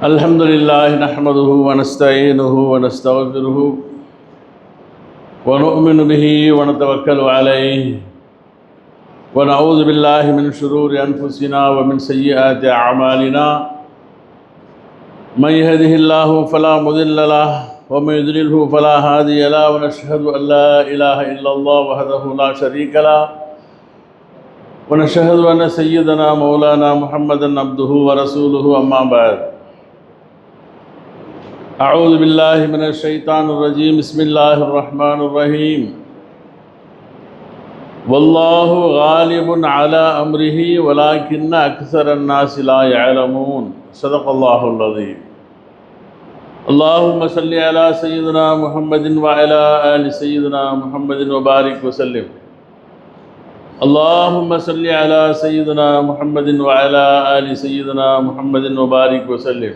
الحمد لله نحمده ونستعينه ونستغفره ونؤمن به ونتوكل عليه ونعوذ بالله من شرور أنفسنا ومن سيئات أعمالنا من يهده الله فلا مضل له ومن يضلله فلا هادي له ونشهد أن لا إله إلا الله وحده لا شريك له ونشهد أن سيدنا مولانا محمدا عبده ورسوله أما بعد أعوذ بالله من الشيطان الرجيم بسم الله الرحمن الرحيم والله غالب على أمره ولكن أكثر الناس لا يعلمون صدق الله العظيم اللهم صل على سيدنا محمد وعلى آل سيدنا محمد وبارك وسلم اللهم صل على سيدنا محمد وعلى آل سيدنا محمد وبارك وسلم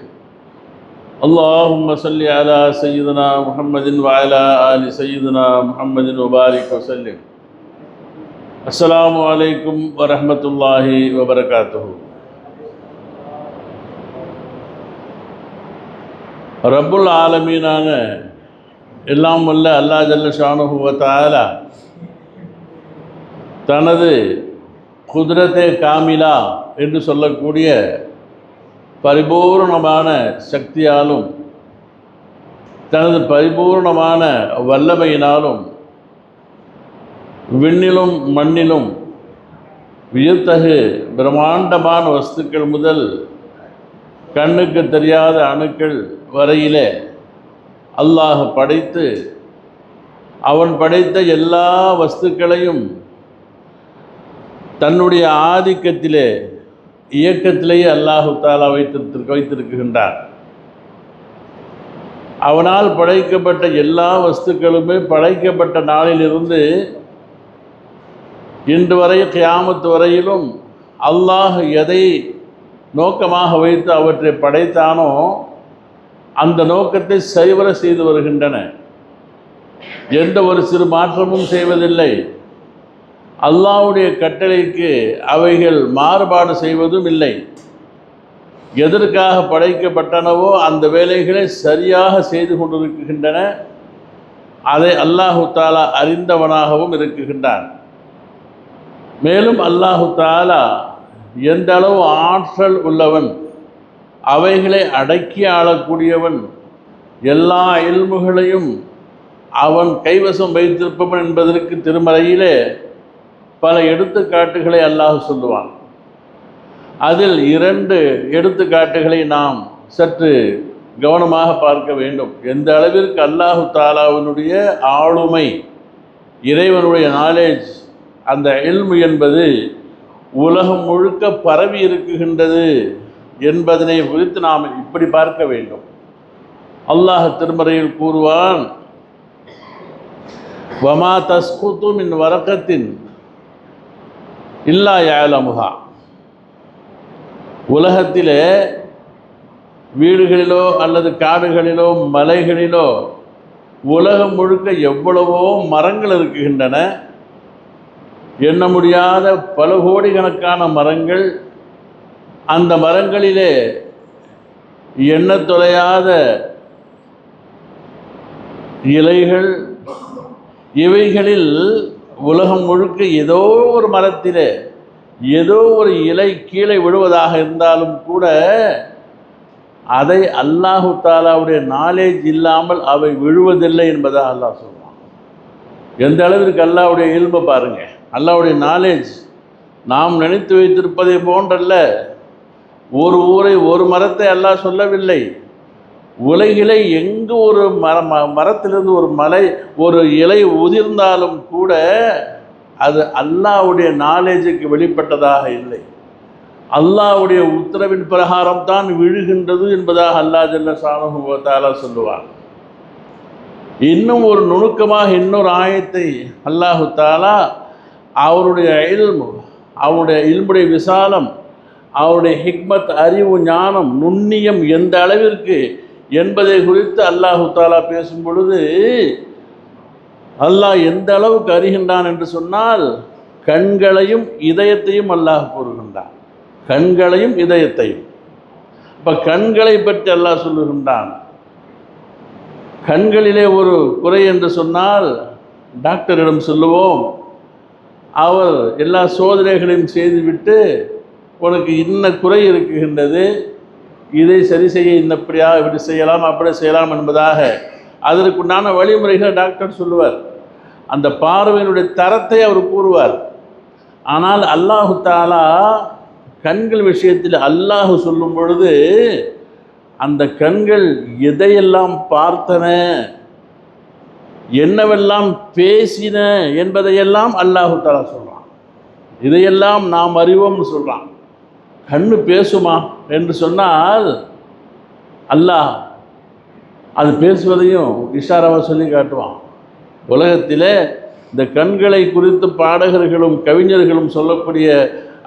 اللهم صل على سيدنا محمد وعلى آل سيدنا محمد وبارك وسلم السلام عليكم ورحمة الله وبركاته. ரப்புல் ஆலமீனான எல்லாம் வல்ல அல்லாஹ் ஜல்ல ஷானுஹு வ தஆலா தனது குத்ரத்தே காமிலா என்று சொல்லக்கூடிய பரிபூர்ணமான சக்தியாலும் தனது பரிபூர்ணமான வல்லமையினாலும் விண்ணிலும் மண்ணிலும் வியத்தகு பிரம்மாண்டமான வஸ்துக்கள் முதல் கண்ணுக்கு தெரியாத அணுக்கள் வரையிலே அல்லாஹ் படைத்து அவன் படைத்த எல்லா வஸ்துக்களையும் தன்னுடைய ஆதிக்கத்திலே இயக்கத்திலேயே அல்லாஹு தாலா வைத்திருக்கின்றான். அவனால் படைக்கப்பட்ட எல்லா வஸ்துக்களுமே படைக்கப்பட்ட நாளிலிருந்து இன்று வரை கியாமத் வரையிலும் அல்லாஹ் எதை நோக்கமாக வைத்து அவற்றை படைத்தானோ அந்த நோக்கத்தை சரிவர செய்து வருகின்றன. எந்த ஒரு சிறு மாற்றமும் செய்வதில்லை. அல்லாஹ்வுடைய கட்டளைக்கு அவைகள் மாறுபாடு செய்வதும் இல்லை. எதற்காக படைக்கப்பட்டனவோ அந்த வேலைகளை சரியாக செய்து கொண்டிருக்கின்றன. அதை அல்லாஹு தாலா அறிந்தவனாகவும் இருக்குகின்றான். மேலும் அல்லாஹு தாலா எந்த அளவு ஆற்றல் உள்ளவன், அவைகளை அடக்கி ஆளக்கூடியவன், எல்லா இல்முகளையும் அவன் கைவசம் வைத்திருப்பவன் என்பதற்கு திருமறையிலே பல எடுத்துக்காட்டுகளை அல்லாஹ் சொல்லுவான். அதில் 2 எடுத்துக்காட்டுகளை நாம் சற்று கவனமாக பார்க்க வேண்டும். எந்த அளவிற்கு அல்லாஹு தாலாவினுடைய ஆளுமை, இறைவனுடைய நாலேஜ், அந்த இல்மு என்பது உலகம் முழுக்க பரவி இருக்குகின்றது என்பதனை குறித்து நாம் இப்படி பார்க்க வேண்டும். அல்லாஹ் திருமறையில் கூறுவான், வமா தஸ்குது மின் வரக்கத்தின் இல்லா யஅலமுஹா. உலகத்திலே வீடுகளிலோ அல்லது காடுகளிலோ மலைகளிலோ உலகம் முழுக்க எவ்வளவோ மரங்கள் இருக்குகின்றன. எண்ண முடியாத பல கோடிக்கணக்கான மரங்கள். அந்த மரங்களிலே எண்ணத் தொலையாத இலைகள். இவைகளில் உலகம் முழுக்க ஏதோ ஒரு மரத்திலே ஏதோ ஒரு இலை கீழே விழுவதாக இருந்தாலும் கூட அதை அல்லாஹு தாலாவுடைய நாலேஜ் இல்லாமல் அவை விழுவதில்லை என்பதாக அல்லாஹ் சொல்லுவான். எந்த அளவிற்கு அல்லாஹ்வுடைய இல்மை பாருங்க, அல்லாஹ்வுடைய நாலேஜ். நாம் நினைத்து வைத்திருப்பதை போன்றல்ல. ஒரு ஊரை ஒரு மரத்தை அல்லாஹ் சொல்லவில்லை. உலகிலே எங்கு ஒரு மரத்திலிருந்து ஒரு இலை உதிர்ந்தாலும் கூட அது அல்லாஹ்வுடைய நாலேஜுக்கு வெளிப்பட்டதாக இல்லை. அல்லாஹ்வுடைய உத்தரவின் பிரகாரம் தான் விழுகின்றது என்பதாக அல்லாஹ் ஜல்ல ஷானுஹு வ தஆலா சொல்லுவார். இன்னும் ஒரு நுணுக்கமாக இன்னொரு ஆயத்தை அல்லாஹு தாலா அவருடைய இல்மு, அவருடைய இல்முடைய விசாலம், அவருடைய ஹிக்மத், அறிவு, ஞானம், நுண்ணியம் எந்த அளவிற்கு என்பதை குறித்து அல்லாஹு தாலா பேசும் பொழுது அல்லாஹ் எந்த அளவுக்கு அறிகின்றான் என்று சொன்னால் கண்களையும் இதயத்தையும் அல்லாஹ் கூறுகின்றான். கண்களையும் இதயத்தையும். இப்போ கண்களை பற்றி அல்லாஹ் சொல்லுகின்றான். கண்களிலே ஒரு குறை என்று சொன்னால் டாக்டரிடம் சொல்லுவோம், அவர் எல்லா சோதனைகளையும் செய்துவிட்டு உனக்கு இன்ன குறை இருக்குகின்றது, இதை சரி செய்ய இன்னப்படியா இப்படி செய்யலாம் அப்படி செய்யலாம் என்பதாக அதற்குண்டான வழிமுறைகளை டாக்டர் சொல்லுவார். அந்த பார்வையினுடைய தரத்தை அவர் கூறுவார். ஆனால் அல்லாஹு தாலா கண்கள் விஷயத்தில் அல்லாஹ் சொல்லும் பொழுது அந்த கண்கள் எதையெல்லாம் பார்த்தன, என்னவெல்லாம் பேசின என்பதையெல்லாம் அல்லாஹு தாலா சொல்கிறான். இதையெல்லாம் நாம் அறிவோம்னு சொல்கிறான். கண்ணு பேசுமா என்று சொன்னால் அல்லாஹ் அது பேசுவதையும் இஷாராவை சொல்லி காட்டுவான். உலகத்தில் இந்த கண்களை குறித்து பாடகர்களும் கவிஞர்களும் சொல்லக்கூடிய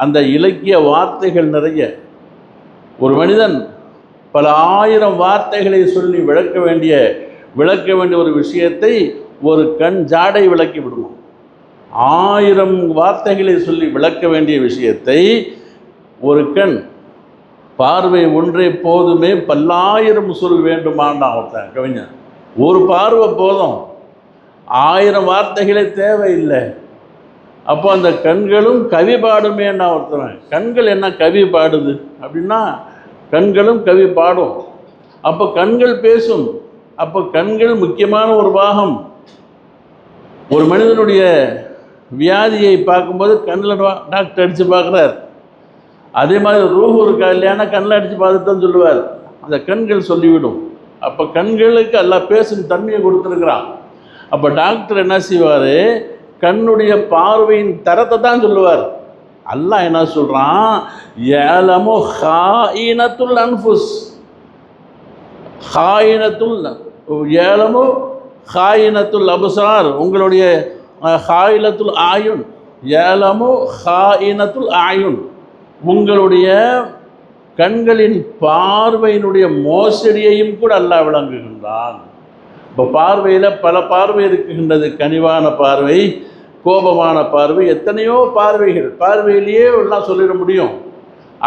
அந்த இலக்கிய வார்த்தைகள் நிறைய. ஒரு மனிதன் பல ஆயிரம் வார்த்தைகளை சொல்லி விளக்க வேண்டிய ஒரு விஷயத்தை ஒரு கண் ஜாடை விளக்கி விடுவோம். 1000 வார்த்தைகளை சொல்லி விளக்க வேண்டிய விஷயத்தை ஒரு கண் பார்வை ஒன்றே போதுமே, 10,000 சொல் வேண்டுமான்டான் ஒருத்தன் கவிஞன். ஒரு பார்வை போதும், 1000 வார்த்தைகளே தேவையில்லை. அப்போ அந்த கண்களும் கவி பாடுமேன்னா ஒருத்தவன். கண்கள் என்ன கவி பாடுது அப்படின்னா கண்களும் கவி பாடும். அப்போ கண்கள் பேசும். அப்போ கண்கள் முக்கியமான ஒரு பாகம். ஒரு மனிதனுடைய வியாதியை பார்க்கும்போது கண்ணில் டாக்டர் அடித்து பார்க்குறார். அதே மாதிரி ரூஹு இருக்கா இல்லையானா கண்ணில் அடித்து பார்த்துட்டு சொல்லுவார். அந்த கண்கள் சொல்லிவிடும். அப்போ கண்களுக்கு எல்லாம் பேசும் தன்மையை கொடுத்துருக்குறான். அப்போ டாக்டர் என்ன செய்வார், கண்ணுடைய பார்வையின் தரத்தை தான் சொல்லுவார். அல்லாஹ் என்ன சொல்கிறான், ஏலமோ ஹாயினத்துல் அன்ஃபுஸ், ஏலமோ ஹாயினத்துல் அபுசார், உங்களுடைய ஹாயிலத்துல் ஆயுன், ஏலமோ ஹாயினத்துல் ஆயுன், உங்களுடைய கண்களின் பார்வையினுடைய மோசடியையும் கூட அல்லாஹ் விளங்குகின்றான். இப்போ பார்வையில் பல பார்வை இருக்குகின்றது. கனிவான பார்வை, கோபமான பார்வை, எத்தனையோ பார்வையிலேயே எல்லாம் சொல்லிட முடியும்.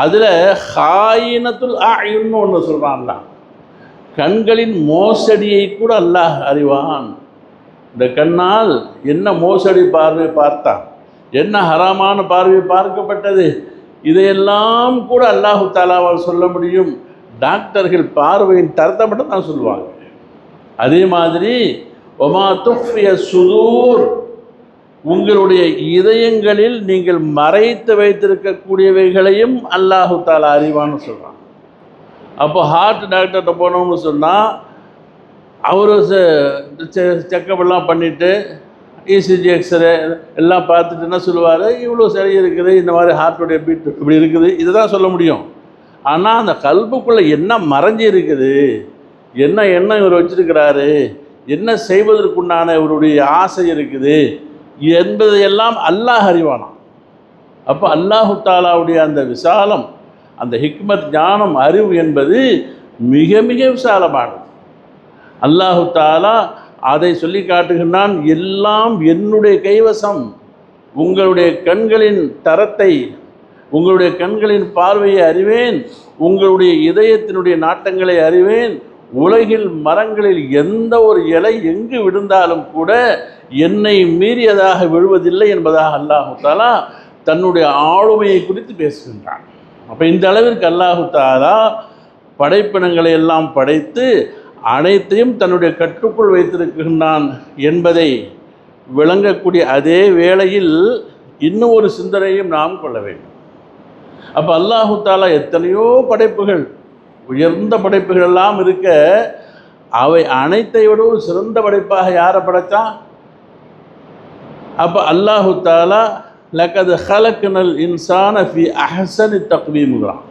அதில் ஹாயினத்துல் ஆயுன்னு ஒன்று சொல்கிறான்ல, கண்களின் மோசடியை கூட அல்லாஹ் அறிவான். இந்த கண்ணால் என்ன மோசடி பார்வை பார்த்தான், என்ன ஹராமான பார்வை பார்க்கப்பட்டது, இதையெல்லாம் கூட அல்லாஹு தாலாவால் சொல்ல முடியும். டாக்டர்கள் பார்வையின் தரத்தை மட்டும் தான் சொல்லுவாங்க. அதே மாதிரி ஒமா துஃபிய சுதூர், உங்களுடைய இதயங்களில் நீங்கள் மறைத்து வைத்திருக்கக்கூடியவைகளையும் அல்லாஹு தாலா அறிவான்னு சொல்கிறான். அப்போ ஹார்ட் டாக்டர்கிட்ட போனோம்னு சொன்னால் அவர் செக்கப்லாம் பண்ணிவிட்டு இசிஜி எக்ஸ்ரே எல்லாம் பார்த்துட்டு என்ன சொல்லுவார், இவ்வளோ சரி இருக்குது, இந்த மாதிரி ஹார்ட்டுடைய பீட் இப்படி இருக்குது, இதை தான் சொல்ல முடியும். ஆனால் அந்த கல்புக்குள்ளே என்ன மறைஞ்சி இருக்குது, என்ன எண்ணம் இவர் வச்சிருக்கிறாரு, என்ன செய்வதற்குண்டான இவருடைய ஆசை இருக்குது என்பதையெல்லாம் அல்லாஹ் அறிவானாம். அப்போ அல்லாஹு தாலாவுடைய அந்த விசாலம், அந்த ஹிக்மத், ஞானம், அறிவு என்பது மிக மிக விசாலமானது. அல்லாஹு தாலா அதை சொல்லி காட்டுகின்றான், எல்லாம் என்னுடைய கைவசம். உங்களுடைய கண்களின் தரத்தை, உங்களுடைய கண்களின் பார்வையை அறிவேன், உங்களுடைய இதயத்தினுடைய நாட்டங்களை அறிவேன். உலகில் மரங்களில் எந்த ஒரு இலை எங்கு விழுந்தாலும் கூட என்னை மீறியதாக விழுவதில்லை என்பதாக அல்லாஹு தாலா தன்னுடைய ஆளுமையை குறித்து பேசுகின்றான். அப்போ இந்த அளவிற்கு அல்லாஹு தாலா படைப்பினங்களை எல்லாம் படைத்து அனைத்தையும் தன்னுடைய கட்டுக்குள் வைத்திருக்கின்றான் என்பதை விளங்கக்கூடிய அதே வேளையில் இன்னும் ஒரு சிந்தனையும் நாம் கொள்ள வேண்டும். அப்போ அல்லாஹு தாலா எத்தனையோ படைப்புகள், உயர்ந்த படைப்புகள் எல்லாம் இருக்க, அவை அனைத்தை விடவும் சிறந்த படைப்பாக யாரை படைத்தான்? அப்போ அல்லாஹு தாலா லக்கது ஹலக்னல் இன்சான ஃபி அஹ்ஸனி தக்வீம்ங்கிறான்.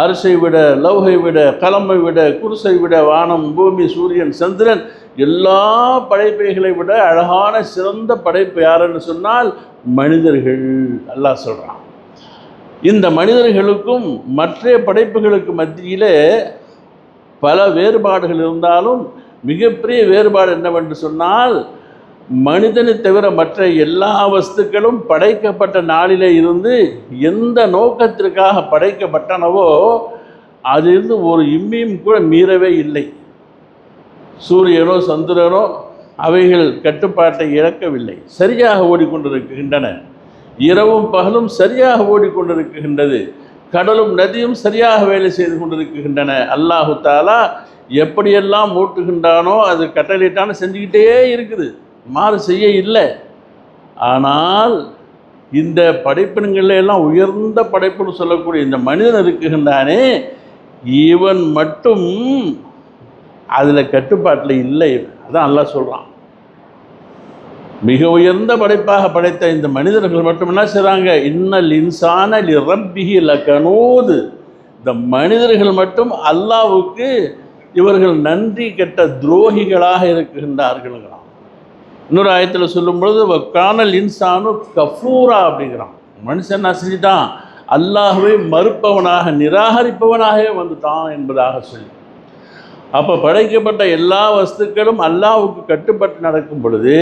அரிசை விட, லௌகை விட, கலமை விட, குருசை விட, வானம், பூமி, சூரியன், சந்திரன் எல்லா படைப்புகளை விட அழகான சிறந்த படைப்பு யாருன்னு சொன்னால் மனிதர்கள். அல்லாஹ் சொல்கிறான். இந்த மனிதர்களுக்கும் மற்ற படைப்புகளுக்கு மத்தியிலே பல வேறுபாடுகள் இருந்தாலும் மிகப்பெரிய வேறுபாடு என்னவென்று சொன்னால், மனிதனை தவிர மற்ற எல்லா வஸ்துக்களும் படைக்கப்பட்ட நாளிலே இருந்து எந்த நோக்கத்திற்காக படைக்கப்பட்டனவோ அதிலிருந்து ஒரு இம்மியும் கூட மீறவே இல்லை. சூரியனோ சந்திரனோ அவைகள் கட்டுப்பாட்டை இழக்கவில்லை, சரியாக ஓடிக்கொண்டிருக்கின்றன. இரவும் பகலும் சரியாக ஓடிக்கொண்டிருக்கின்றது. கடலும் நதியும் சரியாக வேலை செய்து கொண்டிருக்கின்றன. அல்லாஹு தாலா எப்படியெல்லாம் மூட்டுகின்றானோ அது கட்டளையிட்டான செஞ்சுக்கிட்டே இருக்குது, மாறு செய்ய இல்லை. ஆனால் இந்த படைப்பினங்களில் எல்லாம் உயர்ந்த படைப்புன்னு சொல்லக்கூடிய இந்த மனிதன் இருக்குகின்றானே, இவன் மட்டும் அதில் கட்டுப்பாட்டில் இல்லை. அதான் அல்லாஹ் சொல்கிறான். மிக உயர்ந்த படைப்பாக படைத்த இந்த மனிதர்கள் மட்டும் என்ன செய்கிறாங்க? இன்னல் இன்சான லி ரப்பிஹி லகனூத். இந்த மனிதர்கள் மட்டும் அல்லாஹ்வுக்கு இவர்கள் நன்றி கெட்ட துரோகிகளாக இருக்கின்றார்கள்ங்கிறான். இன்னொரு ஆயத்தில் சொல்லும் பொழுது கானல் இன்சானு கஃபூரா அப்படிங்கிறான். மனுஷன் என்ன செஞ்சிட்டான்? அல்லாஹ்வை மறுப்பவனாக நிராகரிப்பவனாகவே வந்துட்டான் என்பதாக சொல்லி, அப்போ படைக்கப்பட்ட எல்லா வஸ்துக்களும் அல்லாஹ்வுக்கு கட்டுப்பட்டு நடக்கும் பொழுது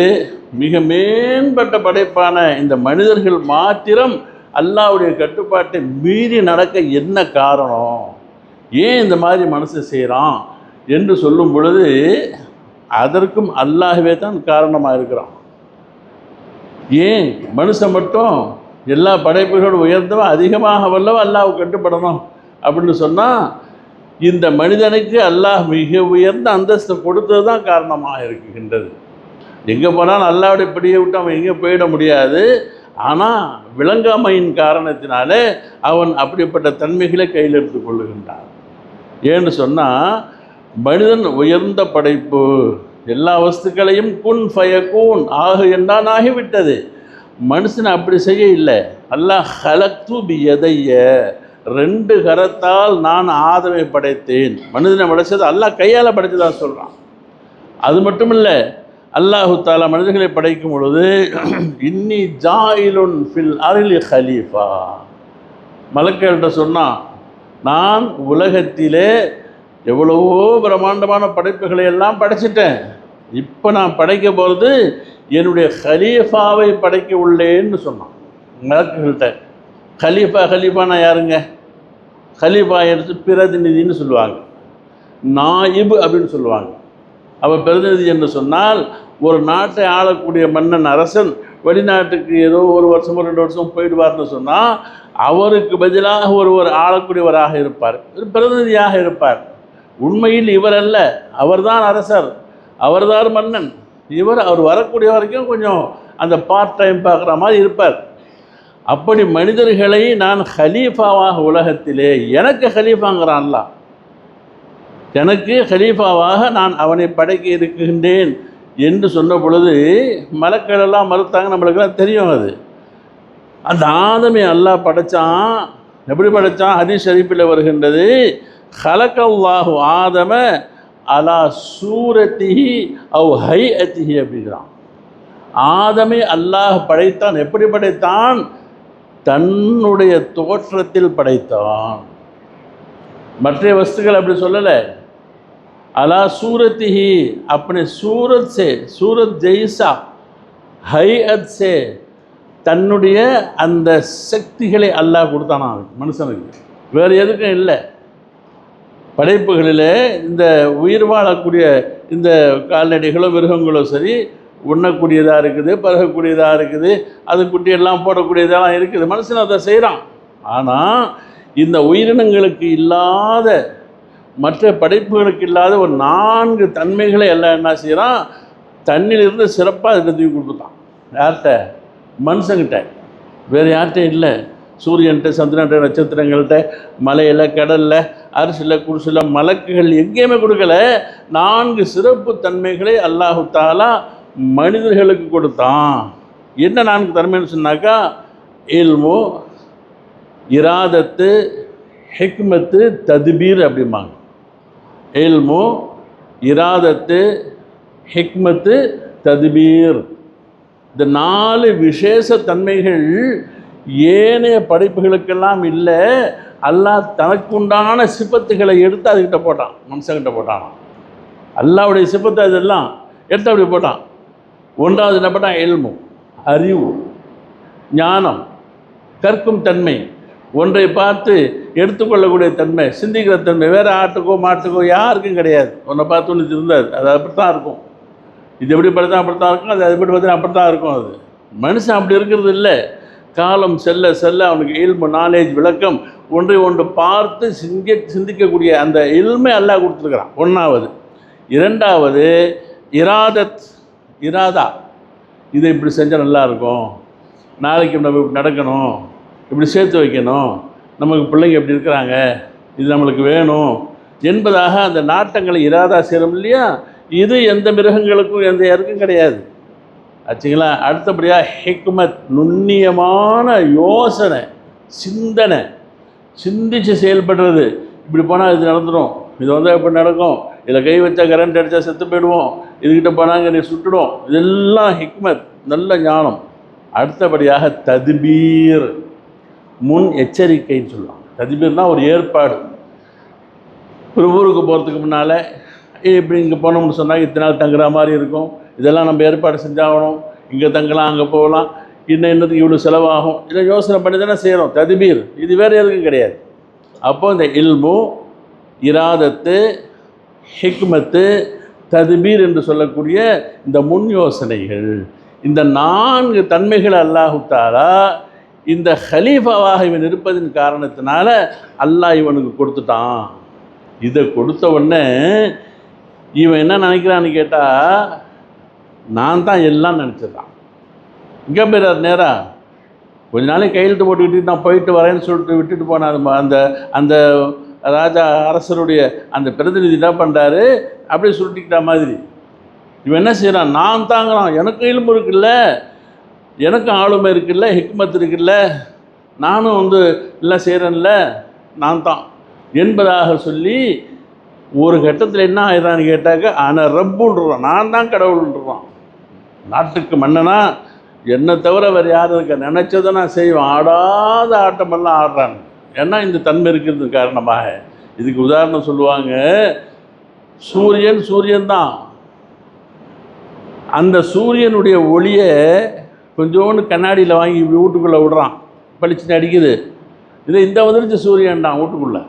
மிக மேம்பட்ட படைப்பான இந்த மனிதர்கள் மாத்திரம் அல்லாஹ்வுடைய கட்டுப்பாட்டை மீறி நடக்க என்ன காரணம், ஏன் இந்த மாதிரி மனசு செய்கிறான் என்று சொல்லும் பொழுது அதற்கும் அல்லாஹ்வே தான் காரணமாக இருக்கிறான். ஏன் மனுஷன் மட்டும் எல்லா படைப்புகளோடு உயர்ந்தவன் அதிகமாக வல்லவ அல்லாஹ்வுக்கு கட்டுப்படணும் அப்படின்னு சொன்னால் இந்த மனிதனுக்கு அல்லாஹ் மிக உயர்ந்த அந்தஸ்தை கொடுத்தது தான் காரணமாக இருக்குகின்றது. எங்கே போனாலும் அல்லாஹ்வுடைய பிடியை விட்டு அவன் எங்கே போயிட முடியாது. ஆனால் விளங்காமையின் காரணத்தினாலே அவன் அப்படிப்பட்ட தன்மைகளை கையில் எடுத்து கொள்ளுகின்றான். ஏன்னு சொன்னால் மனிதன் உயர்ந்த படைப்பு, எல்லா வஸ்துக்களையும் குன் ஃபயகூன் ஆகு என்றான் ஆகிவிட்டது. மனுஷன் அப்படி செய்ய இல்லை. அல்லாஹ் ஹலக்து பியதைய, ரெண்டு கரத்தால் நான் ஆதமை படைத்தேன். மனிதனை படைச்சது அல்லாஹ் கையால் படைத்ததாக சொல்கிறான். அது மட்டும் இல்லை, அல்லாஹு தாலா மனிதர்களை படைக்கும் பொழுது இன்னி ஜாயிலுன் ஃபில் அர்லி ஹலீஃபா, மலக்குகள்கிட்ட சொன்னான், நான் உலகத்திலே எவ்வளவோ பிரம்மாண்டமான படைப்புகளை எல்லாம் படைச்சிட்டேன், இப்போ நான் படைக்க போகிறது என்னுடைய ஹலீஃபாவை படைக்க உள்ளேன்னு சொன்னான் மலக்குகள்கிட்ட. ஹலீஃபானா யாருங்க? ஹலீஃபா எடுத்து பிரதிநிதின்னு சொல்லுவாங்க, நாயிபு அப்படின்னு சொல்லுவாங்க. அப்போ பிரதிநிதி என்று சொன்னால் ஒரு நாட்டை ஆளக்கூடிய மன்னன் அரசன் வெளிநாட்டுக்கு ஏதோ ஒரு வருஷமோ 2 வருஷம் போயிடுவார்னு சொன்னால் அவருக்கு பதிலாக ஒருவர் ஆளக்கூடியவராக இருப்பார், பிரதிநிதியாக இருப்பார். உண்மையில் இவர் அல்ல, அவர்தான் அரசர், அவர்தான் மன்னன். அவர் வரக்கூடிய வரைக்கும் கொஞ்சம் அந்த பார்ட் டைம் பார்க்குற மாதிரி இருப்பார். அப்படி மனிதர்களை நான் ஹலீஃபாவாக உலகத்திலே, எனக்கு ஹலீஃபாங்கிறான் அல்லாஹ், எனக்கு ஹலீஃபாவாக நான் அவனை படைக்க இருக்கின்றேன் என்று சொன்ன பொழுது மலக்கள் எல்லாம் மறுத்தாங்க. நம்மளுக்கெல்லாம் தெரியும் அது. அந்த ஆதமை அல்லாஹ் படைத்தான். எப்படி படைத்தான்? ஹதீஸ் ஷரீஃபில் வருகின்றது, ஹலக்கல்லாஹு ஆதம அலா சூரத்திஹி அவ் ஹைஅத்திஹி அப்படிங்கிறான். ஆதமை அல்லாஹ் படைத்தான். எப்படி படைத்தான்? தன்னுடைய தோற்றத்தில் படைத்தான். மற்ற வஸ்துக்கள் அப்படி சொல்லலை. அலா சூரத்திஹி, अपने सूरत से, सूरत जैसा, ஹைஅத் சே, தன்னுடைய அந்த சக்திகளை அல்லாஹ் கொடுத்தானா மனுஷனுக்கு, வேறு எதுக்கும் இல்லை. படைப்புகளில் இந்த உயிர் வாழக்கூடிய இந்த கால்நடைகளோ மிருகங்களோ சரி, உண்ணக்கூடியதாக இருக்குது, பருகக்கூடியதாக இருக்குது, அது குட்டியெல்லாம் போடக்கூடியதெல்லாம் இருக்குது. மனுஷன் அதை செய்கிறான். ஆனால் இந்த உயிரினங்களுக்கு இல்லாத, மற்ற படைப்புகளுக்கு இல்லாத ஒரு 4 தன்மைகளை எல்லாம் என்ன செய்கிறான்? தண்ணியிலிருந்து சிறப்பாக அதுக்கு தூக்கி கொடுத்துட்டான். யார்கிட்ட? மனுஷங்கிட்ட, வேறு யார்கிட்ட இல்லை. சூரியன்கிட்ட, சந்திரன்கிட்ட, நட்சத்திரங்கள்கிட்ட, மலையில், கடலில், அரிசியில், குடிசில், மலக்குகள் எங்கேயுமே கொடுக்கல. 4 சிறப்பு தன்மைகளை அல்லாஹு தாலா மனிதர்களுக்கு கொடுத்தான். என்ன 4 தன்மைன்னு சொன்னாக்கா, இல்மு, இராதத்து, ஹிக்மத்து, தத்பீர் அப்படிம்பாங்க. இல்மு, இராதத்து, ஹிக்மத்து, தத்பீர், இந்த 4 விசேஷ தன்மைகள் ஏனைய படைப்புகளுக்கெல்லாம் இல்லை. அல்லாஹ் தனக்குண்டான சிப்பத்துகளை எடுத்து அதுக்கிட்ட போட்டான், மனுஷங்கிட்ட போட்டான். அல்லாஹ்வுடைய சிப்பத்தை அதெல்லாம் எடுத்து அப்படி போட்டான். ஒன்றாவது என்ன பண்ணால் இல்மு, அறிவு, ஞானம், கற்கும் தன்மை, ஒன்றை பார்த்து எடுத்துக்கொள்ளக்கூடிய தன்மை, சிந்திக்கிற தன்மை. வேறு ஆட்டுக்கோ மாட்டுக்கோ யாருக்கும் கிடையாது. ஒன்றை பார்த்து ஒன்று இருந்தாது, அது அப்படித்தான் இருக்கும். இது எப்படி பார்த்தா அப்படித்தான் இருக்கும், அது எப்படி பார்த்தா அப்படித்தான் இருக்கும். அது மனுஷன் அப்படி இருக்கிறது இல்லை. காலம் செல்ல செல்ல அவனுக்கு இல்மு, நாலேஜ், விளக்கம், ஒன்றை ஒன்று பார்த்து சிந்திக்கக்கூடிய அந்த இல்மை அல்லாஹ் கொடுத்துருக்குறான். ஒன்றாவது. இரண்டாவது இராதா, இதை இப்படி செஞ்சால் நல்லாயிருக்கும், நாளைக்கு நம்ம நடக்கணும், இப்படி சேர்த்து வைக்கணும், நமக்கு பிள்ளைங்க எப்படி இருக்கிறாங்க, இது நம்மளுக்கு வேணும் என்பதாக அந்த நாட்டங்களை இராதா சேரும் இல்லையா. இது எந்த மிருகங்களுக்கும் எந்த யாருக்கும் கிடையாது ஆச்சுங்களா. அடுத்தபடியாக ஹிக்மத், நுண்ணியமான யோசனை, சிந்தனை, சிந்திச்சு செயல்படுறது. இப்படி போனால் இது நடந்துடும், இது வந்தால் எப்படி நடக்கும், இதில் கை வச்சா கரண்ட் அடித்தா செத்து போயிடுவோம், இதுக்கிட்ட போனாங்க நீ சுட்டுடும். இதெல்லாம் ஹிக்மத், நல்ல ஞானம். அடுத்தபடியாக தத்பீர், முன் எச்சரிக்கைன்னு சொல்லலாம். தத்பீர்னால் ஒரு ஏற்பாடு. ஒரு ஊருக்கு போகிறதுக்கு முன்னால் இப்படி இங்கே போனோம்னு சொன்னால் இத்தனை நாள் தங்குற மாதிரி இருக்கும், இதெல்லாம் நம்ம ஏற்பாடு செஞ்சாகணும், இங்கே தங்கலாம், அங்கே போகலாம், இன்னத்துக்கு இவ்வளோ செலவாகும், இதை யோசனை பண்ணி தானே செய்கிறோம். தத்பீர் இது வேறு எதுக்கும் கிடையாது. அப்போது இந்த இல்மு, இராதத்து, ஹிக்மத்து, தத்பீர் என்று சொல்லக்கூடிய இந்த முன் யோசனைகள், இந்த 4 தன்மைகள் அல்லாஹ் தஆலா இந்த ஹலீஃபாவாக இவன் இருப்பதின் காரணத்தினால அல்லாஹ் இவனுக்கு கொடுத்துட்டான். இதை கொடுத்த உடனே இவன் என்ன நினைக்கிறான்னு கேட்டால், நான் தான் எல்லாம் நினச்சிடறான். இங்கே போயிடார் நேராக கொஞ்ச நாளைக்கு கையெழுத்து போட்டுக்கிட்டு நான் போயிட்டு வரேன்னு சொல்லிட்டு விட்டுட்டு போனார். அந்த அந்த ராஜா அரசருடைய அந்த பிரதிநிதி என்ன பண்ணுறாரு, அப்படியே சுருட்டிக்கிட்ட மாதிரி இவன் என்ன செய்கிறான், நான் தாங்கிறான், எனக்கு இல்மு இருக்குல்ல, எனக்கு ஆளுமை இருக்குல்ல, ஹிக்மத் இருக்குல்ல, நானும் எல்லாம் செய்கிறேன்ல, நான் தான் என்பதாக சொல்லி ஒரு கட்டத்தில் என்ன ஆயிடான்னு கேட்டாக்க, ஆனால் ரப்புன்றான், நான் தான் கடவுள்ன்றான். நாட்டுக்கு மன்னனா என்னை தவிர வேறு யாரும் இருக்க, நினச்சதை நான் செய்வேன், ஆடாத ஆட்டமெல்லாம் ஆடுறான். ஏன்னா இந்த தன்மை இருக்கிறது காரணமாக. இதுக்கு உதாரணம் சொல்லுவாங்க, சூரியன் தான். அந்த சூரியனுடைய ஒளியை கொஞ்சோண்டு கண்ணாடியில் வாங்கி வீட்டுக்குள்ளே விடுறான், பளிச்சுன்னு அடிக்குது. இது இந்த வந்துருச்சு சூரியன் தான் வீட்டுக்குள்ளே,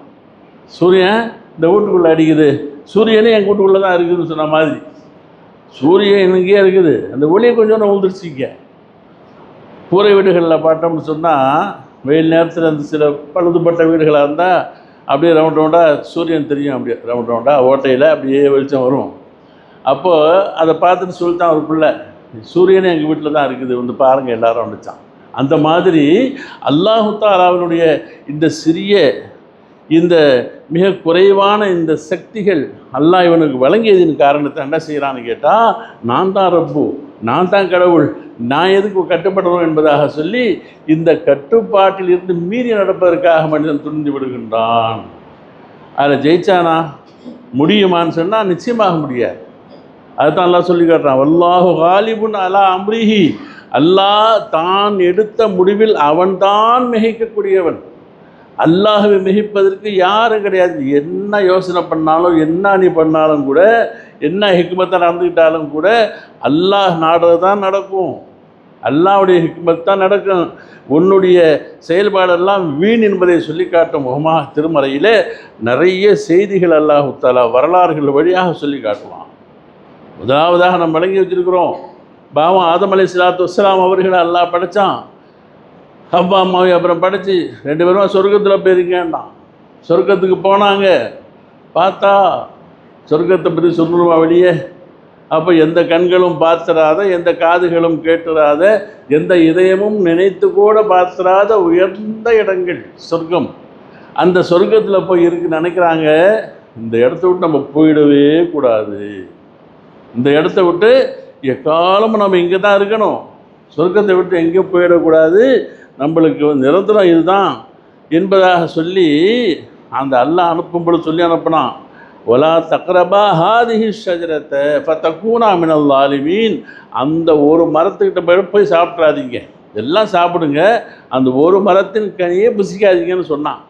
சூரியன் இந்த வீட்டுக்குள்ளே அடிக்குது, சூரியனே என் வீட்டுக்குள்ளே தான் இருக்குதுன்னு சொன்ன மாதிரி சூரியன் எங்கேயே இருக்குது, அந்த ஒளியை கொஞ்சோண்டு விழுந்துருச்சிங்க. கூரை வீடுகளில் பார்த்தோம்னு சொன்னால் வெயில் நேரத்தில் அந்த சில பழுதுபட்ட வீடுகளாக இருந்தால் அப்படியே ரவுண்டாக சூரியன் தெரியும், அப்படியே ரவுண்டாக ஓட்டையில் அப்படியே வெளிச்சம் வரும். அப்போது அதை பார்த்துட்டு சொல்லித்தான் ஒரு பிள்ளை, சூரியனே எங்கள் வீட்டில் தான் இருக்குது, பாருங்கள் எல்லாரும் வந்துச்சான். அந்த மாதிரி அல்லாஹ் தஆலாவினுடைய இந்த சிறிய, இந்த மிக குறைவான இந்த சக்திகள் அல்லாஹ் இவனுக்கு வழங்கியதின் காரணத்தை என்ன செய்கிறான்னு கேட்டால், நான் தான் ரப்பு, நான் தான் கடவுள், நான் எதுக்கு கட்டுப்படணும் என்பதாக சொல்லி இந்த கட்டுப்பாட்டில் இருந்து மீறி நடப்பதற்காக மனிதன் துணிந்து விடுகின்றான். அதில் ஜெயிச்சானா முடியுமான்னு சொன்னால் நிச்சயமாக முடியாது. அதுதான் அல்லாஹ் சொல்லி காட்டுறான், வல்லாஹு காலிபுன் அலா அம்ரிஹி, அல்லாஹ் தான் எடுத்த முடிவில் அவன்தான் மிகைக்கக்கூடியவன். அல்லாஹ்வை மிகைப்பதற்கு யாரும் கிடையாது. என்ன யோசனை பண்ணாலும், என்ன நீ பண்ணாலும் கூட, என்ன ஹிக்மத்தை நடந்துக்கிட்டாலும் கூட அல்லாஹ் நாடுறது தான் நடக்கும், அல்லாஹ்வுடைய ஹிக்மத் தான் நடக்கும். உன்னுடைய செயல்பாடெல்லாம் வீண் என்பதை சொல்லி காட்டும் முகமா திருமறையிலே நிறைய செய்திகள் அல்லாஹ் தஆலா வரலாறுகள் வழியாக சொல்லி காட்டுவான். முதலாவதாக நம்ம வழங்கி வச்சுருக்கிறோம், பாவம் ஆதம் அலைஹிஸ்ஸலாத்து வஸ்ஸலாம் அவர்களை அல்லாஹ் படைத்தான். அப்பா அம்மாவை அப்புறம் படைச்சி 2 பேரும் சொர்க்கத்தில் போயிருக்கேன்டான். சொர்க்கத்துக்கு போனாங்க, பார்த்தா சொர்க்கத்தை பற்றி சொல்லணுமா வெளியே? அப்போ எந்த கண்களும் பார்த்துடாத, எந்த காதுகளும் கேட்டுடாத, எந்த இதயமும் நினைத்து கூட பார்த்துடாத உயர்ந்த இடங்கள் சொர்க்கம். அந்த சொர்க்கத்தில் போய் நினைக்கிறாங்க, இந்த இடத்த விட்டு நம்ம போயிடவே கூடாது, இந்த இடத்த விட்டு எக்காலமும் நம்ம இங்கே தான் இருக்கணும், சொர்க்கத்தை விட்டு எங்கேயும் போயிடக்கூடாது, நம்மளுக்கு நிரந்தரம் இதுதான் என்பதாக சொல்லி அந்த அல்லாஹ் அனுப்பும்பொழுது சொல்லி அனுப்பினான். ஒலா தக்ரபா ஹாதிஹி ஷஜரத்தை ஃபதகூனா மினல் ஸாலிமீன், அந்த ஒரு மரத்துக்கிட்ட போய் சாப்பிட்றாதீங்க, எல்லாம் சாப்பிடுங்க, அந்த ஒரு மரத்தின் கனியே புசிக்காதீங்கன்னு சொன்னான்.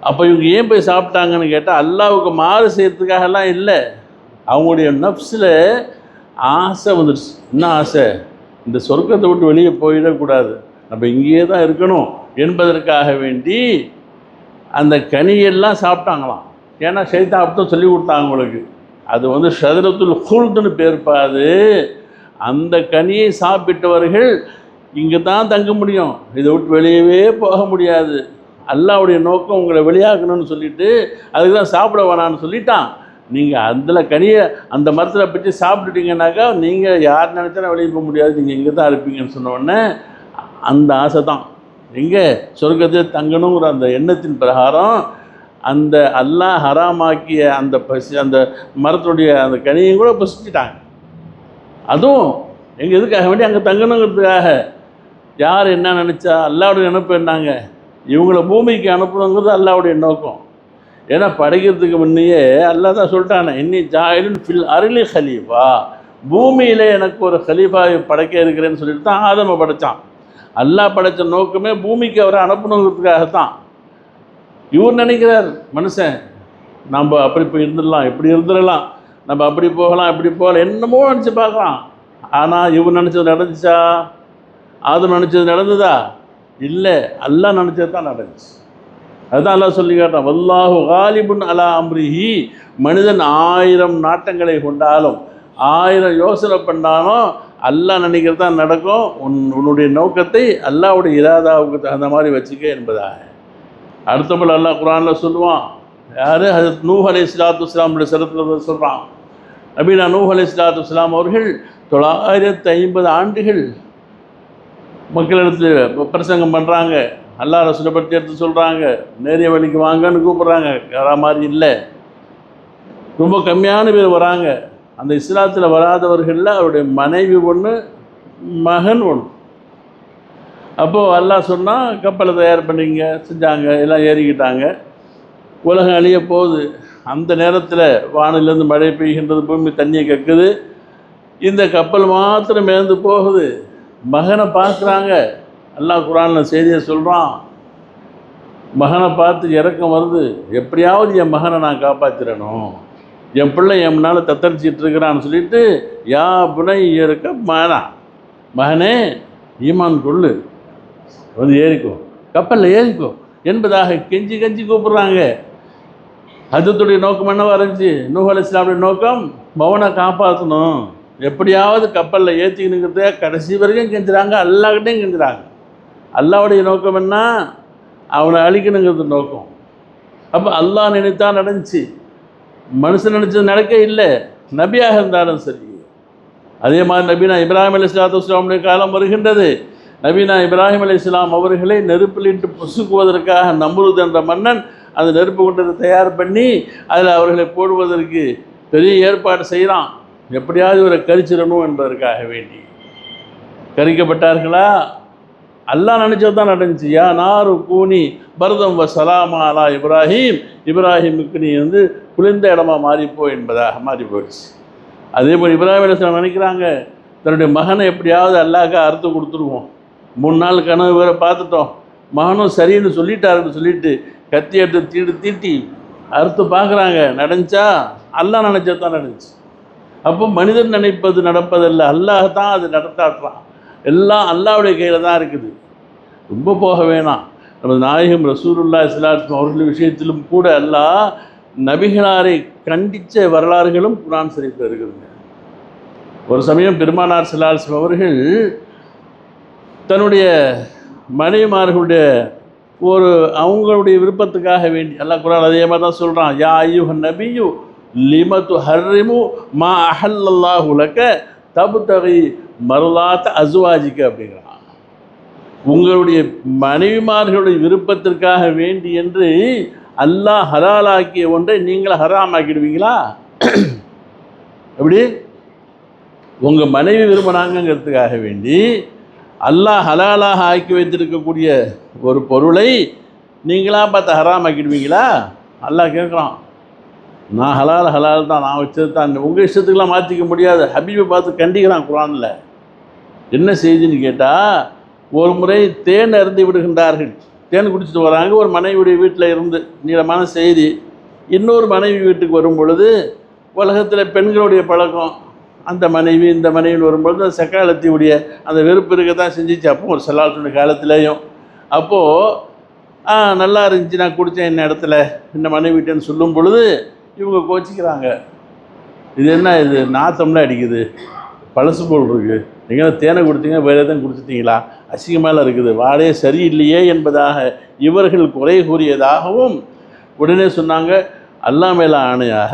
அப்போ இவங்க ஏன் போய் சாப்பிட்டாங்கன்னு கேட்டால், அல்லாஹ்வுக்கு மாறு செய்யறதுக்காகலாம் இல்லை, அவங்களுடைய நஃப்ஸில் ஆசை வந்துடுச்சு. என்ன ஆசை? இந்த சொர்க்கத்தை விட்டு வெளியே போயிடக்கூடாது, நம்ம இங்கேயே தான் இருக்கணும் என்பதற்காக வேண்டி அந்த கனியெல்லாம் சாப்பிட்டாங்களாம். ஏன்னா ஷைத்தான் அப்படி சொல்லி கொடுத்தாங்க உங்களுக்கு. அது ஷஜரத்துல் ஹுல்துன்னு பேர்ப்பாது. அந்த கனியை சாப்பிட்டவர்கள் இங்கே தான் தங்க முடியும், இதை விட்டு வெளியவே போக முடியாது. அல்லாஹ்வுடைய நோக்கம் உங்களை வெளியாகணும்னு சொல்லிட்டு அதுக்கு தான் சாப்பிட வேணான்னு சொல்லிட்டான். நீங்கள் அதில் கனியை அந்த மரத்தில் பற்றி சாப்பிட்டுட்டீங்கன்னாக்கா நீங்கள் யார் நினச்சாலும் வெளியே போக முடியாது, நீங்கள் இங்கே தான் இருப்பீங்கன்னு சொன்ன உடனே அந்த ஆசை தான் எங்கே சொர்க்கத்தில் தங்கணுங்கிற அந்த எண்ணத்தின் பிரகாரம் அந்த அல்லாஹ் ஹராமாக்கிய அந்த அந்த மரத்துடைய அந்த கனியையும் கூட பசிச்சுட்டாங்க. அதுவும் எங்கள் எதுக்காக வேண்டி அங்கே தங்கணுங்கிறதுக்காக. யார் என்ன நினச்சா? அல்லாவுடைய நினைப்பு என்னாங்க? இவங்களை பூமிக்கு அனுப்பணுங்கிறது அல்லாவுடைய நோக்கம். ஏன்னா படைக்கிறதுக்கு முன்னையே அல்லாஹ் தான் சொல்லிட்டானே, இன்னி ஜாயிலுன் ஃபில் அர்லி ஹலீஃபா, பூமியில் எனக்கு ஒரு ஹலீஃபாவை படைக்க இருக்கிறேன்னு சொல்லிட்டு தான் ஆதமை படைத்தான். அல்லாஹ் படைத்த நோக்கமே பூமிக்கு அவரை அனுப்பணுங்கிறதுக்காகத்தான். இவர் நினைக்கிறார் மனுஷன், நம்ம அப்படி இப்போ இருந்துடலாம், இப்படி இருந்துடலாம், நம்ம அப்படி போகலாம், இப்படி போகலாம், என்னமோ நினச்சி பார்க்கலாம். ஆனால் இவர் நினச்சது நடந்துச்சா? ஆதம் நினச்சது நடந்ததா? இல்லை, அல்லாஹ் நினச்சது தான் நடந்துச்சு. அதுதான் அல்லாஹ் சொல்லி காட்டான், வல்லாஹு காலிபுன் அலா அம்ரிஹி. மனிதன் 1000 நாட்டங்களை கொண்டாலும் 1000 யோசனை பண்ணாலும் அல்லாஹ் நினைக்கிறது தான் நடக்கும். உன்னுடைய நோக்கத்தை அல்லாஹ்வுடைய இராதாவுக்கு தகுந்த மாதிரி வச்சுக்க என்பதாக. அடுத்தபடி அல்லாஹ் குர்ஆனில் சொல்லுவான். யார்? ஹஜரத் நூஹ் அலைஹிஸ்ஸலாத்து வஸ்ஸலாமுடைய சரித்திரத்தை சொல்கிறான். நபீனா நூஹ் அலைஹிஸ்ஸலாத்து வஸ்ஸலாம் அவர்கள் 950 ஆண்டுகள் மக்களிடத்தில் பிரசங்கம் பண்ணுறாங்க. அல்லாஹ் ரசூலை பற்றி எடுத்து சொல்கிறாங்க. நேரிய வழிக்கு வாங்கன்னு கூப்பிட்றாங்க. யாரா மாதிரி இல்லை, ரொம்ப கம்மியான பேர் வராங்க. அந்த இஸ்லாத்தில் வராதவர்களில் அவருடைய மனைவி ஒன்று, மகன் ஒன்று. அப்போது அல்லாஹ் சொன்னால் கப்பலை தயார் பண்ணிங்க, செஞ்சாங்க, எல்லாம் ஏறிக்கிட்டாங்க. உலகம் அழிய போகுது. அந்த நேரத்தில் வானிலேருந்து மழை பெய்கின்றது, பூமி தண்ணியை கக்குது. இந்த கப்பல் மாத்திரம் மேந்து போகுது. மகனை பார்க்குறாங்க. அல்லாஹ் குர்ஆனில் செய்தியை சொல்கிறான். மகனை பார்த்து இறக்கம் வருது, எப்படியாவது என் மகனை நான் காப்பாற்றிடணும், என் பிள்ளை என் முன்னால் தத்தரிச்சிட்டு இருக்கிறான்னு சொல்லிட்டு, யா புனை இருக்க மகனா, மகனே ஈமான் கொள்ளு, வந்து ஏறிக்கோ, கப்பலில் ஏறிக்கோ என்பதாக கெஞ்சி கெஞ்சி கூப்பிட்றாங்க. ஹஜ்ரத்துடைய நோக்கம் என்னவா இருந்துச்சு? நூஹ் அலைஹிஸ்ஸலாமுடைய நோக்கம் மகனை காப்பாற்றணும், எப்படியாவது கப்பலில் ஏற்றிக்கணுங்கிறத கடைசி வரைக்கும் கெஞ்சுறாங்க, அல்லாஹ்கிட்டையும் கெஞ்சுறாங்க. அல்லாஹ்வுடைய நோக்கம் என்ன? அவனை அழிக்கணுங்கிறது நோக்கம். அப்போ அல்லாஹ் நினைத்தா நடந்துச்சு, மனுஷன் நினச்சது நடக்க இல்லை. நபியாக இருந்தாலும் சரி. அதே மாதிரி நபீனா இப்ராஹிம் அலைஹிஸ்ஸலாத்து வஸ்ஸலாமுடைய காலம் வருகின்றது. நபீனா இப்ராஹிம் அலைஹிஸ்ஸலாம் அவர்களை நெருப்பிலிட்டு பொசுக்குவதற்காக நம்ரூத் என்ற மன்னன் அந்த நெருப்பு கொண்டதை தயார் பண்ணி அதில் அவர்களை போடுவதற்கு பெரிய ஏற்பாடு செய்கிறான். எப்படியாவது இவரை கரிச்சிடணும் என்பதற்காக வேண்டி. கரிக்கப்பட்டார்களா? அல்லாஹ் நினச்சது தான் நடந்துச்சு. யா நாரு கூனி பர்தம் வ சலாமா அலா இப்ராஹிம், இப்ராஹிமுக்கு நீ குளிர்ந்த இடமா மாறிப்போ என்பதாக மாறி போயிடுச்சு. அதே போல் இப்ராஹிம் அலைஹிஸ்ஸலாம் நினைக்கிறாங்க, தன்னுடைய மகனை எப்படியாவது அல்லாஹ்க்கு அறுத்து கொடுத்துருவோம். 3 நாள் கனவு வேறு பார்த்துட்டோம், மகனும் சரின்னு சொல்லிட்டாருன்னு சொல்லிட்டு கத்தி எடுத்து தீட்டி அறுத்து பார்க்குறாங்க. நடந்துச்சா? அல்லாஹ் நினச்சது தான் நடந்துச்சு. அப்போ மனிதன் நினைப்பது நடப்பதில்லை, அல்லாஹ் தான் அது நடத்தாட்டுறான். எல்லாம் அல்லாஹ்வுடைய கையில் தான் இருக்குது. ரொம்ப போக வேணாம். நமது நாயகம் ரசூலுல்லாஹி ஸல்லல்லாஹு அலைஹி வஸல்லம் அவர்கள் விஷயத்திலும் கூட அல்லாஹ் நபிகளாரை கண்டித்த வரலாறுகளும் குர்ஆன் ஷரீஃபில் இருக்குதுங்க. ஒரு சமயம் பெருமானார் ஸல்லல்லாஹு அலைஹி வஸல்லம் அவர்கள் தன்னுடைய மனைவிமார்களுடைய அவங்களுடைய விருப்பத்துக்காக வேண்டி, அல்லாஹ் குர்ஆன் அதே மாதிரி தான் சொல்கிறான். யா அய்யுஹன் நபியு லிம துஹர்ரிமு மா அஹல்லல்லாஹு லக தப்தகி மர்லாத் அஸ்வாஜிக அப்படிங்கிறான். உங்களுடைய மனைவிமார்களுடைய விருப்பத்திற்காக வேண்டி என்று அல்லாஹ் ஹலாலாக்கிய ஒன்றை நீங்கள் ஹராமாக்கிடுவீங்களா? எப்படி? உங்கள் மனைவி விரும்பினாங்கிறதுக்காக வேண்டி அல்லாஹ் ஹலாலாக ஆக்கி வைத்திருக்கக்கூடிய ஒரு பொருளை நீங்களாக பார்த்து ஹராமாக்கிடுவீங்களா? அல்லாஹ் கேட்குறான். நான் ஹலால் தான், நான் வச்சது தான், உங்கள் இஷ்டத்துக்கெலாம் மாற்றிக்க முடியாது. ஹபீபை பார்த்து கண்டிக்கிறான் குர்ஆனில். என்ன செய்தின்னு கேட்டால், ஒரு முறை தேன் அருந்தி விடுகின்றார்கள். தேன் குடிச்சிட்டு வராங்க. ஒரு மனைவியுடைய வீட்டில் இருந்து நீளமான செய்தி. இன்னொரு மனைவி வீட்டுக்கு வரும் பொழுது, உலகத்தில் பெண்களுடைய பழக்கம், அந்த மனைவி இந்த மனைவின்னு வரும்பொழுது அந்த சக்காலத்தியுடைய அந்த வெறுப்பு இருக்க தான் செஞ்சிச்சு. அப்போ ஒரு சலாத்துடைய காலத்துலேயும் அப்போது நல்லா இருந்துச்சு, நான் குடித்தேன் என்ன இடத்துல இந்த மனைவிட்டேன்னு சொல்லும் பொழுது இவங்க கோச்சிக்கிறாங்க. இது என்ன இது நாத்தம்லாம் அடிக்குது, பழசு போல் இருக்குது, நீங்கள் தேனை கொடுத்தீங்க வேறு எதுவும் குடிச்சிட்டிங்களா, அசிங்கமாலாம் இருக்குது, வாடே சரியில்லையே என்பதாக இவர்கள் குறை கூறியதாகவும் உடனே சொன்னாங்க, அல்லாஹ் மேல ஆணையாக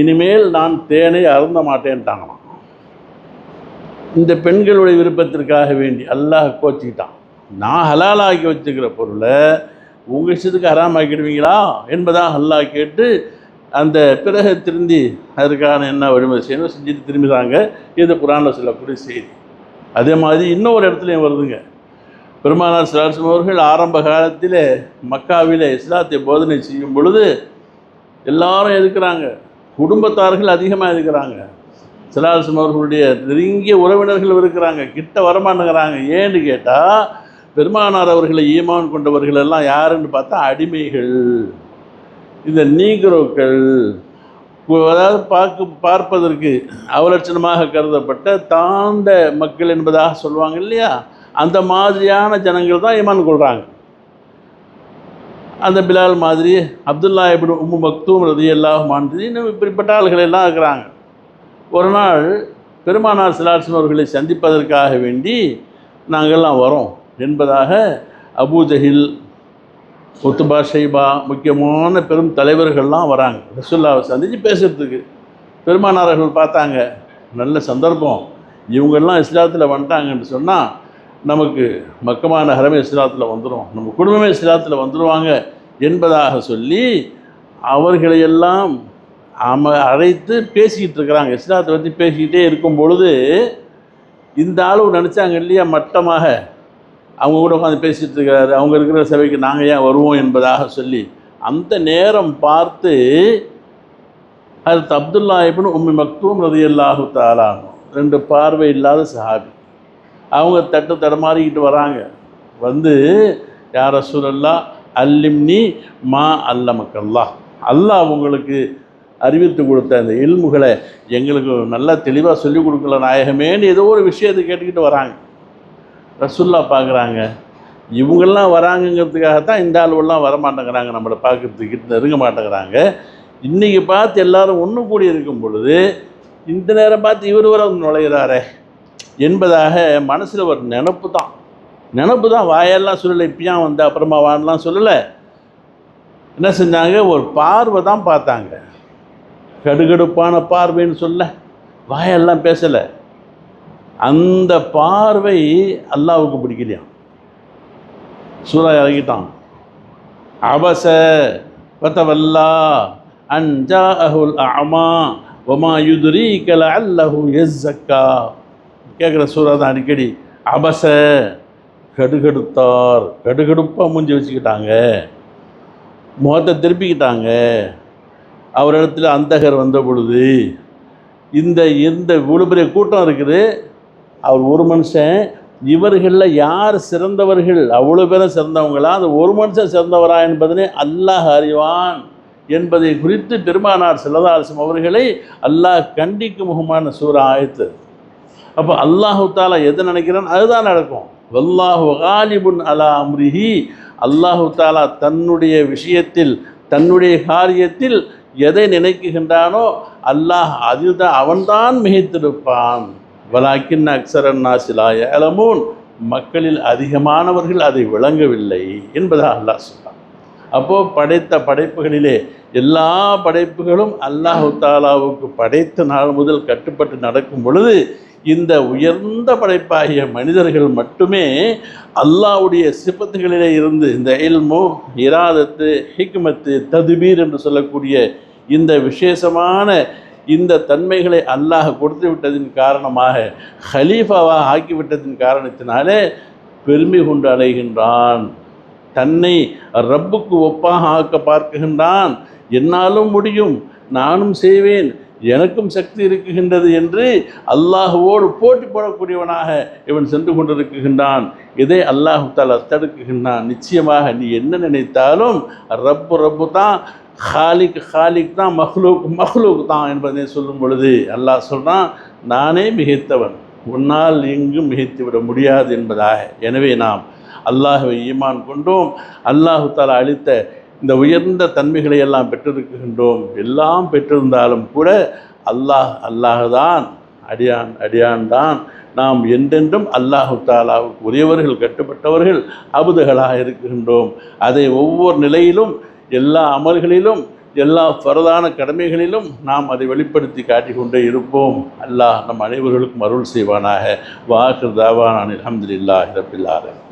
இனிமேல் நான் தேனை அருந்த மாட்டேன்ட்டாங்களாம். இந்த பெண்களுடைய விருப்பத்திற்காக வேண்டி அல்லாஹ் கோச்சிக்கிட்டான். நான் ஹலாலாக்கி வச்சுக்கிற பொருளை உங்கள் இஷ்டத்துக்கு ஹராமாக்கிடுவீங்களா என்பதாக அல்லாஹ் கேட்டு அந்த பிறகு திருந்தி அதற்கான என்ன வழிமுறை செய்யணும் செஞ்சுட்டு திரும்பிதாங்க. இது குர்ஆனில் சொல்லக்கூடிய செய்தி. அதே மாதிரி இன்னொரு இடத்துலையும் வருதுங்க. பெருமானார் ஸல்லல்லாஹு அலைஹி வஸல்லம் அவர்கள் ஆரம்ப காலத்தில் மக்காவிலே இஸ்லாத்தை போதனை செய்யும் பொழுது எல்லாரும் எதுக்குறாங்க, குடும்பத்தார்கள் அதிகமாக எதுக்குறாங்க, ஸல்லல்லாஹு அலைஹி வஸல்லம் அவர்களுடைய நெருங்கிய உறவினர்கள் இருக்கிறாங்க, கிட்ட வரமாட்டேங்கிறாங்க. ஏன்னு கேட்டால் பெருமானார் அவர்களை ஈமான் கொண்டவர்கள் எல்லாம் யாருன்னு பார்த்தா அடிமைகள், இந்த நீக்ரோக்கள், அதாவது பார்ப்பதற்கு அவலட்சணமாக கருதப்பட்ட தாண்ட மக்கள் என்பதாக சொல்லுவாங்க இல்லையா, அந்த மாதிரியான ஜனங்கள் தான் ஈமான் கொள்கிறாங்க. அந்த பிலால் மாதிரி, அப்துல்லா இப்னு உம்மு மக்தூம் ரலியல்லாஹு அன்ஹு, இன்னும் இப்படிப்பட்ட ஆள்கள் எல்லாம் இருக்கிறாங்க. ஒரு நாள் பெருமானார் ஸல்லல்லாஹு அலைஹி வஸல்லம் அவர்களை சந்திப்பதற்காக வேண்டி நாங்கள்லாம் வரோம் என்பதாக அபூ ஜஹில், உத்பா, ஷைபா முக்கியமான பெரும் தலைவர்கள்லாம் வராங்க ரசூலுல்லாஹ்வை சந்தித்து பேசுகிறதுக்கு. பெருமானார்கள் பார்த்தாங்க, நல்ல சந்தர்ப்பம், இவங்கெல்லாம் இஸ்லாத்தில் வந்துட்டாங்கன்னு சொன்னால் நமக்கு மக்கமான ஹரமே இஸ்லாத்தில் வந்துடும், நம்ம குடும்பமே இஸ்லாத்தில் வந்துடுவாங்க என்பதாக சொல்லி அவர்களையெல்லாம் அழைத்து பேசிக்கிட்டு இருக்கிறாங்க. இஸ்லாத்தை பற்றி பேசிக்கிட்டே இருக்கும் பொழுது இந்த ஆளு நினச்சாங்க இல்லையா, மட்டமாக அவங்க கூட உட்காந்து பேசிகிட்டு இருக்கிறாரு, அவங்க இருக்கிற சபைக்கு நாங்கள் ஏன் வருவோம் என்பதாக சொல்லி அந்த நேரம் பார்த்து ஹஜ்ரத் அப்துல்லா இப்னு உம்மி மக்தூம் ரலியல்லாஹு தஆலா ரெண்டு பார்வை இல்லாத சஹாபி, அவங்க தடமாறிக்கிட்டு வராங்க. வந்து யா ரசூலல்லாஹ் அல்லிம்னி மா அல்லமக்கல்லாஹ், அல்லாஹ் உங்களுக்கு அறிவித்து கொடுத்த அந்த இல்முகளை எங்களுக்கு நல்லா தெளிவாக சொல்லிக் கொடுக்கல நாயகமேன்னு ஏதோ ஒரு விஷயத்தை கேட்டுக்கிட்டு வராங்க. ரசூல்லா பார்க்குறாங்க, இவங்கெல்லாம் வராங்கங்கிறதுக்காகத்தான் இந்த ஆளுவெல்லாம் வரமாட்டேங்கிறாங்க, நம்மளை பார்க்குறதுக்கிட்ட நெருங்க மாட்டேங்கிறாங்க. இன்றைக்கி பார்த்து எல்லோரும் ஒன்று கூடி இருக்கும் பொழுது இந்த நேரம் பார்த்து இவர் வர நுழைகிறாரே என்பதாக மனசில் ஒரு நினப்பு தான், வாயெல்லாம் சொல்லலை, இப்பயான் வந்து அப்புறமா வானலாம் சொல்லலை. என்ன செஞ்சாங்க, ஒரு பார்வை தான் பார்த்தாங்க, கடுகடுப்பான பார்வைன்னு சொல்ல, வாயெல்லாம் பேசலை. அந்த பார்வை அல்லாஹ்வுக்கு பிடிக்கலையாம். சூரா இறங்கிட்டான், அபஸ வதவல்லா அன் ஜாஅஹுல் அஅமா வமா யுத்ரீக லஅல்லஹு யஸக்கா. கேட்குற சூரா தான் அடிக்கடி. அபஸ, கடுகடுத்தார், கடுகடுப்பாக மூஞ்சி வச்சுக்கிட்டாங்க, முகத்தை திருப்பிக்கிட்டாங்க. அவரிடத்துல அந்தகர் வந்த பொழுது இந்த இவ்வளோ பெரிய கூட்டம் இருக்குது, அவர் ஒரு மனுஷன், இவர்களில் யார் சிறந்தவர்கள், அவ்வளோ பேரும் சிறந்தவங்களா, அந்த ஒரு மனுஷன் சிறந்தவரா என்பதனை அல்லாஹ் அறிவான் என்பதை குறித்து பெருமானார் ஸல்லல்லாஹு அலைஹி வஸல்லம் அவர்களை அல்லாஹ் கண்டிக்கும் முகமான சூரா ஆயத்து. அப்போ அல்லாஹு தாலா எதை நினைக்கிறான் அதுதான் நடக்கும். வல்லாஹு காலிபுன் அலா அம்ரிஹி, அல்லாஹு தாலா தன்னுடைய விஷயத்தில் தன்னுடைய காரியத்தில் எதை நினைக்குகின்றானோ அல்லாஹ் அதில் தான் அவன்தான் மிகைத்திருப்பான். வலாக்கின் அக்ஸரன் நாஸி லா யஅலமூன், மக்களில் அதிகமானவர்கள் அதை விளங்கவில்லை என்பதாக அல்லாஹ் சொல்றான். அப்போது படைத்த படைப்புகளிலே எல்லா படைப்புகளும் அல்லாஹு தாலாவுக்கு படைத்த நாள் முதல் கட்டுப்பட்டு நடக்கும் பொழுது இந்த உயர்ந்த படைப்பாகிய மனிதர்கள் மட்டுமே அல்லாஹ்வுடைய சிஃபத்துகளிலே இருந்து இந்த இல்மு, இராதத்து, ஹிக்மத்து, தத்பீர் என்று சொல்லக்கூடிய இந்த விசேஷமான இந்த தன்மைகளை அல்லாஹ் கொடுத்து விட்டதின் காரணமாக, ஹலீஃபாவாக ஆக்கிவிட்டதின் காரணத்தினாலே பெருமை கொண்டு அடைகின்றான், தன்னை ரப்புக்கு ஒப்பாக ஆக்க பார்க்குகின்றான். என்னாலும் முடியும், நானும் செய்வேன், எனக்கும் சக்தி இருக்குகின்றது என்று அல்லாஹுவோடு போட்டி போடக்கூடியவனாக இவன் சென்று கொண்டிருக்கின்றான். இதை அல்லாஹு தஆலா தடுக்குகின்றான். நிச்சயமாக நீ என்ன நினைத்தாலும் ரப்பு தான் ஹாலிக் தான், மஹ்லூக் தான் என்பதை சொல்லும் பொழுது அல்லாஹ் சொல்கிறான், நானே மிகைத்தவன், உன்னால் எங்கும் மிகைத்து விட முடியாது என்பதாக. எனவே நாம் அல்லாஹ்வை ஈமான் கொண்டோம், அல்லாஹு தஆலா அளித்த இந்த உயர்ந்த தன்மைகளை எல்லாம் பெற்றிருக்கின்றோம். எல்லாம் பெற்றிருந்தாலும் கூட அல்லாஹ்தான், அடியான் தான். நாம் என்றென்றும் அல்லாஹு தஆலாவுக்கு உரியவர்கள், கட்டுப்பட்டவர்கள், அபுதுகளாக இருக்கின்றோம். அதை ஒவ்வொரு நிலையிலும், எல்லா அமல்களிலும், எல்லா ஃபரதான கடமைகளிலும் நாம் அதை வெளிப்படுத்தி காட்டிக்கொண்டே இருப்போம். அல்லாஹ் நம் அனைவர்களுக்கும் அருள் செய்வானாக. வாஹிர் தாவானா அல்ஹம்துலில்லாஹி ரப்பில் ஆலமீன்.